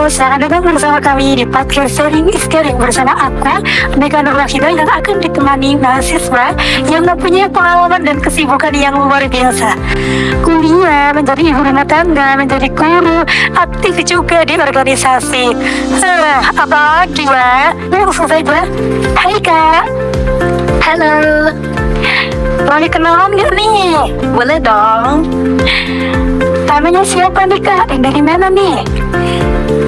Selamat datang bersama kami di podcast Sharing is Caring bersama aku, Mega Nur Rashida, yang akan ditemani mahasiswa yang mempunyai pengalaman dan kesibukan yang luar biasa. Kuliah, menjadi ibu rumah tangga, menjadi guru, aktif juga di organisasi. Apalagi, Wak? Langsung saja. Hai, Kak. Halo, Boleh kenalan nggak nih? boleh dong. Namanya siapa nih, Kak? Dari mana nih?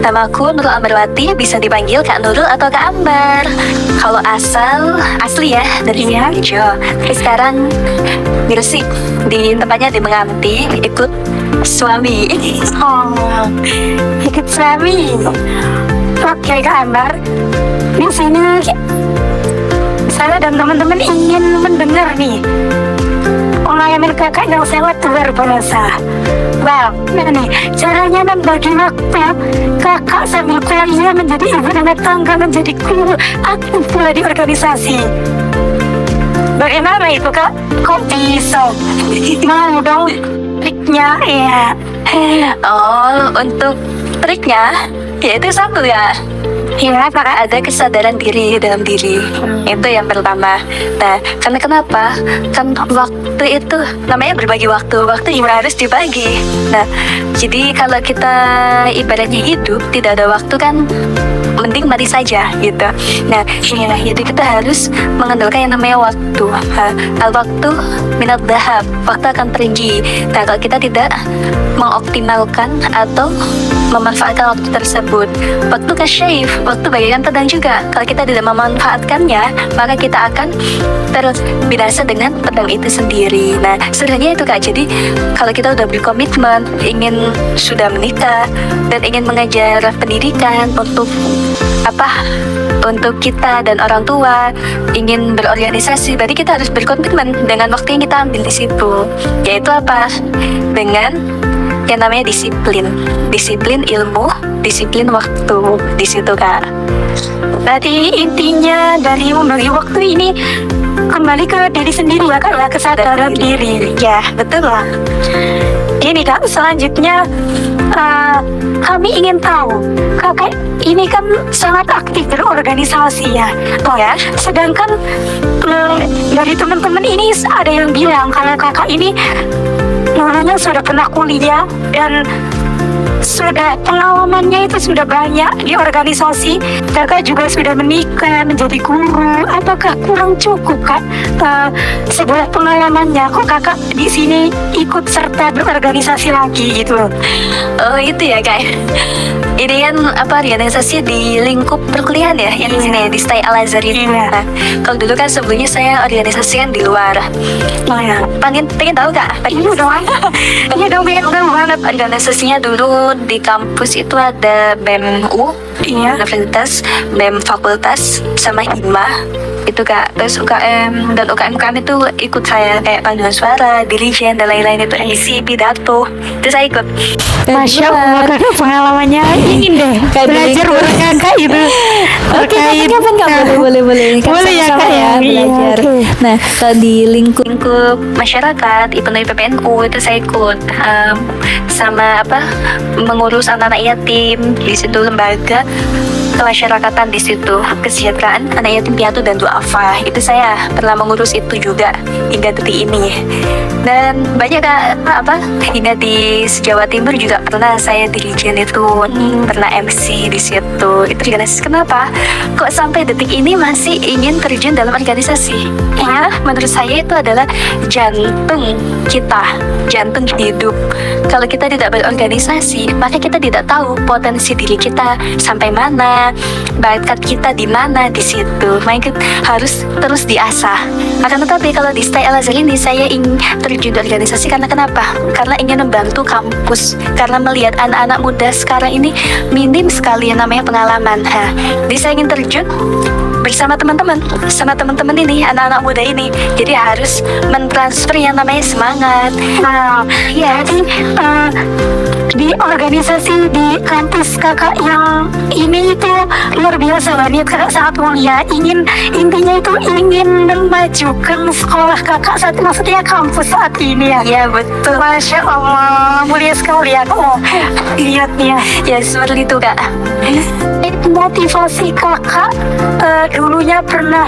Namaku Nurul Ambarwati, bisa dipanggil Kak Nurul atau Kak Ambar. Kalau asli ya dari Sidoarjo. Tapi sekarang di Gresik, di tempatnya di Menganti, ikut suami. Oh, ikut suami. Oke, Kak Ambar. Di sini saya dan teman-teman ingin mendengar nih pengalaman kakak yang sangat luar biasa. Wow, nih caranya membagi waktu kakak sambil kuliah, menjadi ibu rumah tangga, menjadi guru, aktif pula di organisasi. Bagaimana itu, Kak? Kok bisa? Mau dong triknya ya? Oh, untuk triknya, ya itu satu ya. Ya, Kak. Ada kesadaran diri dalam diri. Itu yang pertama. Nah, karena kenapa? Kan waktu itu namanya berbagi waktu. Waktu juga harus dibagi. Nah, jadi kalau kita ibaratnya hidup tidak ada waktu kan, mending mati saja gitu. Nah, ya, jadi kita harus mengandalkan yang namanya waktu. Al-waktu minat dahab. Waktu akan pergi. Nah, kalau kita tidak mengoptimalkan atau memanfaatkan waktu tersebut, waktu kasyaif, waktu bagaikan pedang juga. Kalau kita tidak memanfaatkannya, maka kita akan terbinasa dengan pedang itu sendiri. Nah, sebenarnya itu, Kak. Jadi kalau kita udah berkomitmen ingin sudah menikah dan ingin mengajar pendidikan untuk kita dan orang tua, ingin berorganisasi, berarti kita harus berkomitmen dengan waktu yang kita ambil di situ. Yaitu apa? Dengan yang namanya disiplin ilmu, disiplin waktu di situ, Kak. Berarti intinya dari membagi waktu ini kembali ke diri sendiri ya, Kak, ya, kesadaran diri. Ya, betul lah. Gini, Kak, selanjutnya kami ingin tahu, kakak ini kan sangat aktif berorganisasi ya, oh ya. Sedangkan dari teman-teman ini ada yang bilang kalau kakak ini namanya sudah pernah kuliah dan sudah pengalamannya itu sudah banyak di organisasi. Kakak juga sudah menikah, menjadi guru. Apakah kurang cukup, Kak, sebuah pengalamannya? Kok kakak di sini ikut serta berorganisasi lagi gitu? Oh, itu ya, Kak. Ini kan organisasi di lingkup perkuliahan ya, yang di sini di Stay Al Azhar itu. Nah, kalau dulu kan sebelumnya saya organisasi kan di luar. Oh ya, pengen tahu, Kak? iya dong, iya dong, pengen tahu banget. Organisasinya dulu di kampus itu ada BEM U, Iya. Universitas, BEM Fakultas, sama Hima. Itu, Kak. Terus UKM dan UKM kami itu ikut saya, kayak panduan suara, dirijen dan lain-lain, itu MC, pidato. Itu saya ikut. Masya Allah, kakak pengalamannya ingin deh belajar bareng kakak itu. Oke, kapan boleh Boleh ya, Kak, ya, belajar. Iya, oke. Nah, kalau di lingkup masyarakat, IPNU PPNU itu saya ikut sama mengurus anak-anak yatim di situ, lembaga kemasyarakatan di situ, kesejahteraan anak yatim piatu dan duafa. Itu saya pernah mengurus itu juga hingga detik ini. Dan banyak, Kak, hingga di Jawa Timur juga pernah saya dirijen itu, pernah MC di situ. Itu juga. Kenapa kok sampai detik ini masih ingin terjun dalam organisasi? Ya, menurut saya itu adalah jantung kita, jantung hidup. Kalau kita tidak berorganisasi, maka kita tidak tahu potensi diri kita sampai mana, bakat kita di mana di situ. Maka harus terus diasah. Akan tetapi kalau di Stay Al Azhar ini saya ingin terjun di organisasi karena kenapa? Karena ingin membantu kampus. Karena melihat anak-anak muda sekarang ini minim sekali yang namanya pengalaman. Jadi saya ingin terjun bersama teman-teman ini, anak-anak muda ini. Jadi harus mentransfer yang namanya semangat. Ya, jadi di di organisasi di kampus kakak yang ini itu luar biasa banget. Kakak sangat mulia, intinya itu ingin memajukan sekolah kakak saat, maksudnya kampus saat ini ya. Ya betul. Masya Allah, mulia sekali ya kok lihatnya. Ya seperti itu kak. Motivasi kakak dulunya pernah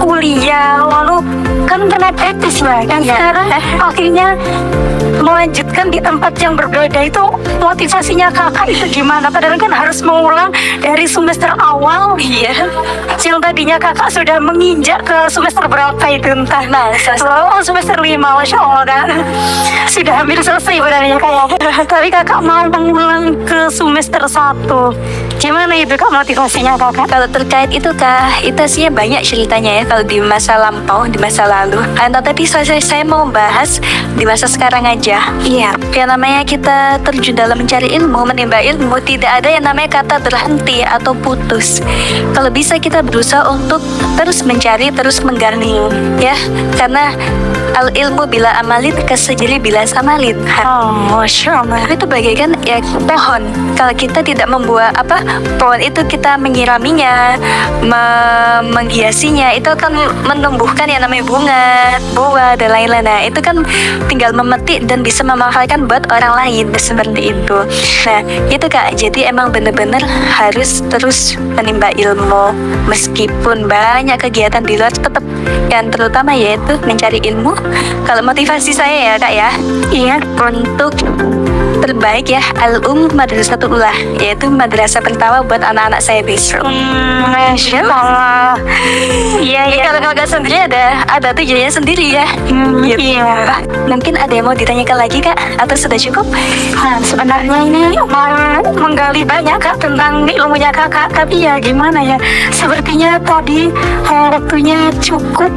kuliah, lalu kan pernah praktis ya, dan sekarang akhirnya melanjutkan di tempat yang berbeda. Itu motivasinya kakak itu gimana? Padahal kan harus mengulang dari semester awal. Iya. Yang tadinya kakak sudah menginjak ke semester berapa itu entah. Nah, semester 5, Masya Allah kan. Sudah hampir selesai sebenarnya kayak. Tapi kakak mau mengulang ke semester 1. Gimana itu kak motivasinya kakak? Kalau terkait itu kak, itu sih banyak ceritanya ya kalau di masa lampau, di masa lalu. Tapi saya mau bahas di masa sekarang aja. Iya. Yang namanya kita terjun dalam mencari ilmu, menimba ilmu, tidak ada yang namanya kata berhenti atau putus. Kalau bisa kita berusaha untuk terus mencari, terus menggali, ya. Karena al ilmu bila amalin kasejili bila samalin. Oh, Masya Allah. Itu bagaikan ya pohon. Kalau kita tidak membuat pohon itu kita menyiraminya, menghiasinya, itu akan menumbuhkan yang namanya bunga, buah dan lain-lain. Nah, itu kan tinggal memetik dan bisa memanfaatkan buat orang lain seperti itu. Nah, itu kak. Jadi emang bener-bener harus terus menimba ilmu meskipun banyak kegiatan di luar, tetap yang terutama yaitu mencari ilmu. Kalau motivasi saya ya kak ya, Iya. untuk terbaik ya Madrasatul Ulah, yaitu madrasah pertama buat anak-anak saya besok. Masya Allah. Iya, iya. Kalau kakak sendiri ada tujuannya sendiri ya. Iya. Mungkin ada yang mau ditanyakan lagi kak, atau sudah cukup? Nah, sebenarnya ini mau menggali banyak kak tentang ilmunya kakak, tapi ya gimana ya, sepertinya tadi waktunya cukup.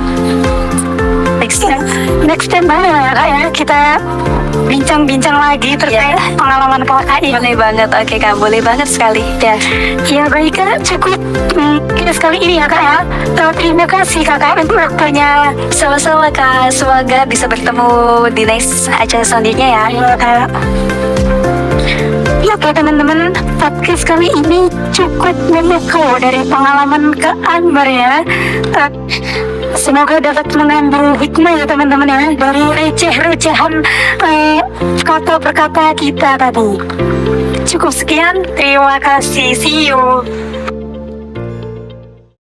Next time mana ya kak ya, kita bincang-bincang lagi terkait pengalaman kakak ini. Boleh banget, oke kak, boleh banget sekali ya. Ya baik kak, cukup kita sekali ini ya kak ya. Terima kasih kakak untuk waktunya. Sama-sama kak, semoga bisa bertemu di next acara selanjutnya ya. Ya kak. Ya oke teman-teman, podcast kali ini cukup memukau dari pengalaman Kak Anwar ya. Semoga dapat mengambil hikmah ya teman-teman ya dari receh-recehan kata per kata kita tadi. Cukup sekian, terima kasih, see you.